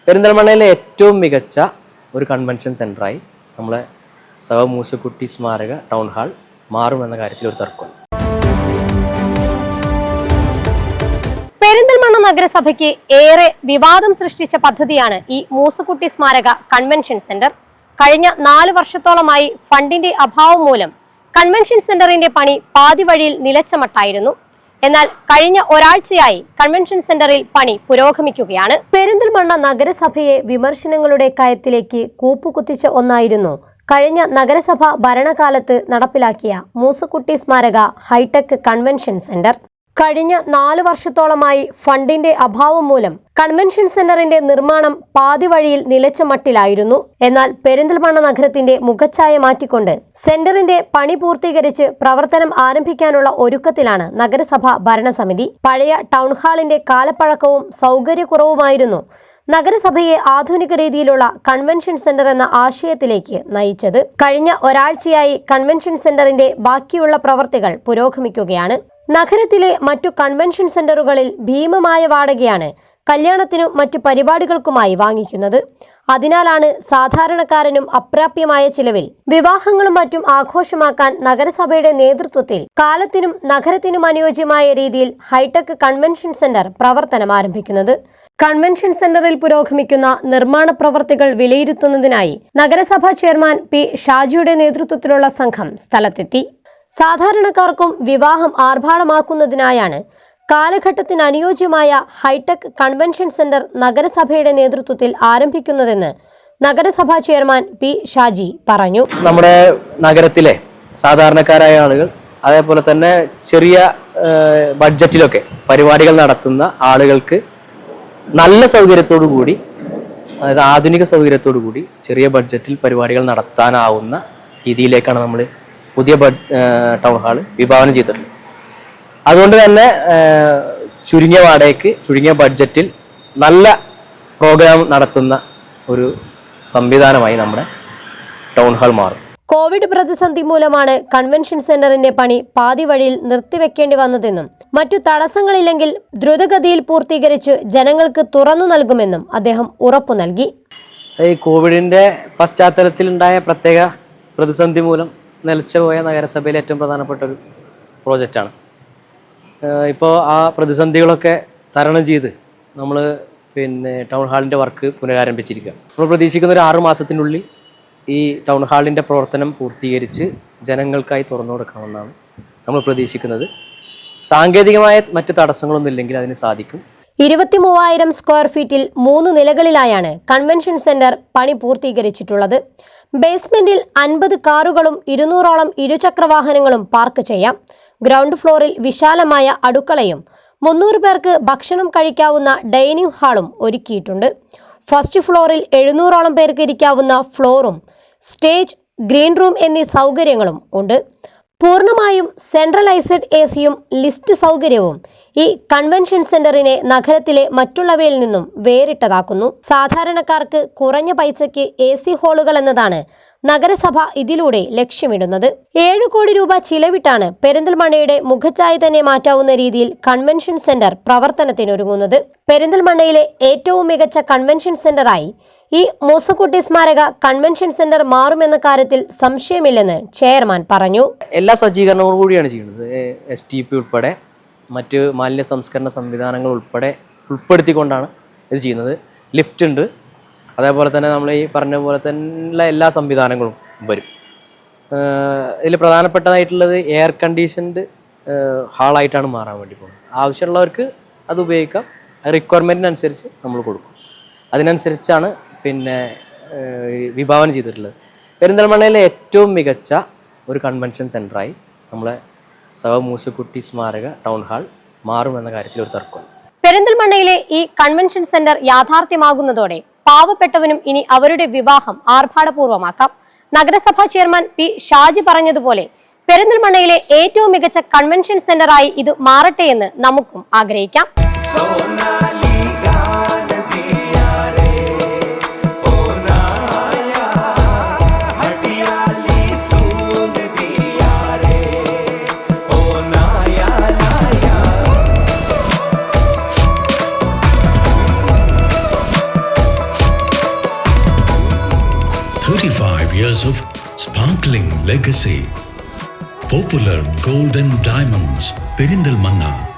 പെരിന്തൽമണ്ണയിലെ ഏറ്റവും മികച്ച ഒരു കൺവെൻഷൻ സെൻ്ററായി നമ്മളെ സഹ മൂസക്കുട്ടി സ്മാരക ടൗൺ ഹാൾ മാറുമെന്ന കാര്യത്തിൽ ഒരു തർക്കമില്ല. പെരിന്തൽമണ്ണ നഗരസഭയ്ക്ക് ഏറെ വിവാദം സൃഷ്ടിച്ച പദ്ധതിയാണ് ഈ മൂസക്കുട്ടി സ്മാരക കൺവെൻഷൻ സെന്റർ. കഴിഞ്ഞ 4 വർഷത്തോളമായി ഫണ്ടിന്റെ അഭാവം മൂലം കൺവെൻഷൻ സെന്ററിന്റെ പണി പാതി വഴിയിൽ നിലച്ച മട്ടായിരുന്നു. എന്നാൽ കഴിഞ്ഞ ഒരാഴ്ചയായി കൺവെൻഷൻ സെന്ററിൽ പണി പുരോഗമിക്കുകയാണ്. പെരിന്തൽമണ്ണ നഗരസഭയെ വിമർശനങ്ങളുടെ കയത്തിലേക്ക് കൂപ്പുകുത്തിച്ച ഒന്നായിരുന്നു കഴിഞ്ഞ നഗരസഭ ഭരണകാലത്ത് നടപ്പിലാക്കിയ മൂസക്കുട്ടി സ്മാരക ഹൈടെക് കൺവെൻഷൻ സെന്റർ. കഴിഞ്ഞ 4 വർഷത്തോളമായി ഫണ്ടിന്റെ അഭാവം മൂലം കൺവെൻഷൻ സെന്ററിന്റെ നിർമ്മാണം പാതി വഴിയിൽ നിലച്ച മട്ടിലായിരുന്നു. എന്നാൽ പെരിന്തൽമണ്ണ നഗരത്തിന്റെ മുഖച്ഛായ മാറ്റിക്കൊണ്ട് സെന്ററിന്റെ പണി പൂർത്തീകരിച്ച് പ്രവർത്തനം ആരംഭിക്കാനുള്ള ഒരുക്കത്തിലാണ് നഗരസഭ ഭരണസമിതി. പഴയ ടൗൺ ഹാളിന്റെ കാലപ്പഴക്കവും സൗകര്യക്കുറവുമായിരുന്നു നഗരസഭയെ ആധുനിക രീതിയിലുള്ള കൺവെൻഷൻ സെന്റർ എന്ന ആശയത്തിലേക്ക് നയിച്ചത്. കഴിഞ്ഞ ഒരാഴ്ചയായി കൺവെൻഷൻ സെന്ററിന്റെ ബാക്കിയുള്ള പ്രവർത്തികൾ പുരോഗമിക്കുകയാണ്. നഗരത്തിലെ മറ്റു കൺവെൻഷൻ സെന്ററുകളിൽ ഭീമമായ വാടകയാണ് കല്യാണത്തിനും മറ്റു പരിപാടികൾക്കുമായി വാങ്ങിക്കുന്നത്. അതിനാലാണ് സാധാരണക്കാരനും അപ്രാപ്യമായ ചിലവിൽ വിവാഹങ്ങളും മറ്റും ആഘോഷമാക്കാൻ നഗരസഭയുടെ നേതൃത്വത്തിൽ കാലത്തിനും നഗരത്തിനും അനുയോജ്യമായ രീതിയിൽ ഹൈടെക് കൺവെൻഷൻ സെന്റർ പ്രവർത്തനം ആരംഭിക്കുന്നത്. കൺവെൻഷൻ സെന്ററിൽ പുരോഗമിക്കുന്ന നിർമ്മാണ പ്രവർത്തികൾ വിലയിരുത്തുന്നതിനായി നഗരസഭാ ചെയർമാൻ പി ഷാജിയുടെ നേതൃത്വത്തിലുള്ള സംഘം സ്ഥലത്തെത്തി. സാധാരണക്കാർക്കും വിവാഹം ആർഭാടമാക്കുന്നതിനായാണ് കാലഘട്ടത്തിന് അനുയോജ്യമായ ഹൈടെക് കൺവെൻഷൻ സെന്റർ നഗരസഭയുടെ നേതൃത്വത്തിൽ ആരംഭിക്കുന്നതെന്ന് നഗരസഭാ ചെയർമാൻ പി ഷാജി പറഞ്ഞു. നമ്മുടെ നഗരത്തിലെ സാധാരണക്കാരായ ആളുകൾ, അതേപോലെ തന്നെ ചെറിയ ബഡ്ജറ്റിലൊക്കെ പരിപാടികൾ നടത്തുന്ന ആളുകൾക്ക് നല്ല സൗകര്യത്തോടു കൂടി, അതായത് ആധുനിക സൗകര്യത്തോടു കൂടി ചെറിയ ബഡ്ജറ്റിൽ പരിപാടികൾ നടത്താനാവുന്ന രീതിയിലേക്കാണ് നമ്മൾ പുതിയ ടൗൺ ഹാൾ വിഭാവനം ചെയ്തിട്ടുള്ളത്. അതുകൊണ്ട് തന്നെ ചുരുങ്ങിയ വാടകയ്ക്ക് ചുരുങ്ങിയ ബഡ്ജറ്റിൽ നല്ല പ്രോഗ്രാം നടത്തുന്ന ഒരു സംവിധാനമായി നമ്മുടെ ടൗൺ ഹാൾ മാറും. കോവിഡ് പ്രതിസന്ധി മൂലമാണ് കൺവെൻഷൻ സെന്ററിന്റെ പണി പാതി വഴിയിൽ നിർത്തിവെക്കേണ്ടി വന്നതെന്നും മറ്റു തടസ്സങ്ങളില്ലെങ്കിൽ ദ്രുതഗതിയിൽ പൂർത്തീകരിച്ച് ജനങ്ങൾക്ക് തുറന്നു നൽകുമെന്നും അദ്ദേഹം ഉറപ്പു നൽകി. ഈ കോവിഡിന്റെ പശ്ചാത്തലത്തിലുണ്ടായ പ്രത്യേക പ്രതിസന്ധി മൂലം നിലച്ചുപോയ നഗരസഭയിലെ ഏറ്റവും പ്രധാനപ്പെട്ട ഒരു പ്രോജക്റ്റാണ്. ഇപ്പോൾ ആ പ്രതിസന്ധികളൊക്കെ തരണം ചെയ്ത് നമ്മൾ ടൗൺ ഹാളിൻ്റെ വർക്ക് പുനരാരംഭിച്ചിരിക്കുക. നമ്മൾ പ്രതീക്ഷിക്കുന്ന ഒരു 6 മാസത്തിനുള്ളിൽ ഈ ടൗൺ ഹാളിൻ്റെ പ്രവർത്തനം പൂർത്തീകരിച്ച് ജനങ്ങൾക്കായി തുറന്നു കൊടുക്കണമെന്നാണ് നമ്മൾ പ്രതീക്ഷിക്കുന്നത്. സാങ്കേതികമായ മറ്റ് തടസ്സങ്ങളൊന്നും ഇല്ലെങ്കിൽ അതിന് സാധിക്കും. 23,000 സ്ക്വയർ ഫീറ്റിൽ 3 നിലകളിലായാണ് കൺവെൻഷൻ സെന്റർ പണി പൂർത്തീകരിച്ചിട്ടുള്ളത്. ബേസ്മെന്റിൽ 50 കാറുകളും 200ഓളം ഇരുചക്രവാഹനങ്ങളും പാർക്ക് ചെയ്യാം. ഗ്രൗണ്ട് ഫ്ലോറിൽ വിശാലമായ അടുക്കളയും 300 പേർക്ക് ഭക്ഷണം കഴിക്കാവുന്ന ഡൈനിങ് ഹാളും ഒരുക്കിയിട്ടുണ്ട്. ഫസ്റ്റ് ഫ്ലോറിൽ 700ഓളം പേർക്ക് ഇരിക്കാവുന്ന ഫ്ലോറും സ്റ്റേജ്, ഗ്രീൻ റൂം എന്നീ സൗകര്യങ്ങളും ഉണ്ട്. പൂർണ്ണമായും സെൻട്രലൈസ്ഡ് AC-യും ലിസ്റ്റ് സൗകര്യവും ഈ കൺവെൻഷൻ സെന്ററിനെ നഗരത്തിലെ മറ്റുള്ളവയിൽ നിന്നും വേറിട്ടതാക്കുന്നു. സാധാരണക്കാർക്ക് കുറഞ്ഞ പൈസയ്ക്ക് AC ഹാളുകൾ എന്നതാണ് നഗരസഭ ഇതിലൂടെ ലക്ഷ്യമിടുന്നത്. 7 കോടി രൂപ ചിലവിട്ടാണ് പെരിന്തൽമണ്ണയുടെ മുഖച്ഛായ തന്നെ മാറ്റാവുന്ന രീതിയിൽ കൺവെൻഷൻ സെന്റർ പ്രവർത്തനത്തിനൊരുങ്ങുന്നത്. പെരിന്തൽമണ്ണയിലെ ഏറ്റവും മികച്ച കൺവെൻഷൻ സെന്ററായി ഈ മൂസക്കുട്ടി സ്മാരക കൺവെൻഷൻ സെന്റർ മാറുമെന്ന കാര്യത്തിൽ സംശയമില്ലെന്ന് ചെയർമാൻ പറഞ്ഞു. എല്ലാ സജ്ജീകരണങ്ങളും കൂടിയാണ് ചെയ്യുന്നത്. STP ഉൾപ്പെടെ മറ്റ് മാലിന്യ സംസ്കരണ സംവിധാനങ്ങൾ ഉൾപ്പെടുത്തിക്കൊണ്ടാണ് ഇത് ചെയ്യുന്നത്. ലിഫ്റ്റ് ഉണ്ട്, അതേപോലെ തന്നെ നമ്മൾ ഈ പറഞ്ഞ പോലെ തന്നെ എല്ലാ സംവിധാനങ്ങളും വരും. ഇതിൽ പ്രധാനപ്പെട്ടതായിട്ടുള്ളത് എയർ കണ്ടീഷൻഡ് ഹാളായിട്ടാണ് മാറാൻ വേണ്ടി പോകുന്നത്. ആവശ്യമുള്ളവർക്ക് അത് ഉപയോഗിക്കാം. റിക്വയർമെൻറ്റിനനുസരിച്ച് നമ്മൾ കൊടുക്കും. അതിനനുസരിച്ചാണ് വിഭാവനം ചെയ്തിട്ടുള്ളത്. പെരിന്തൽമണ്ണയിലെ ഏറ്റവും മികച്ച ഒരു കൺവെൻഷൻ സെൻ്ററായി നമ്മളെ സഹ മൂസക്കുട്ടി സ്മാരക ടൗൺ ഹാൾ മാറുമെന്ന കാര്യത്തിൽ ഒരു തർക്കമില്ല. പെരിന്തൽമണ്ണയിലെ ഈ കൺവെൻഷൻ സെന്റർ യാഥാർത്ഥ്യമാകുന്നതോടെ പാവപ്പെട്ടവനും ഇനി അവരുടെ വിവാഹം ആർഭാടപൂർവ്വമാക്കാം. നഗരസഭാ ചെയർമാൻ പി ഷാജി പറഞ്ഞതുപോലെ പെരിന്തൽമണ്ണയിലെ ഏറ്റവും മികച്ച കൺവെൻഷൻ സെന്ററായി ഇത് മാറട്ടെ എന്ന് നമുക്കും ആഗ്രഹിക്കാം. 35 years of sparkling legacy. Popular Gold and Diamonds, Perindalmanna.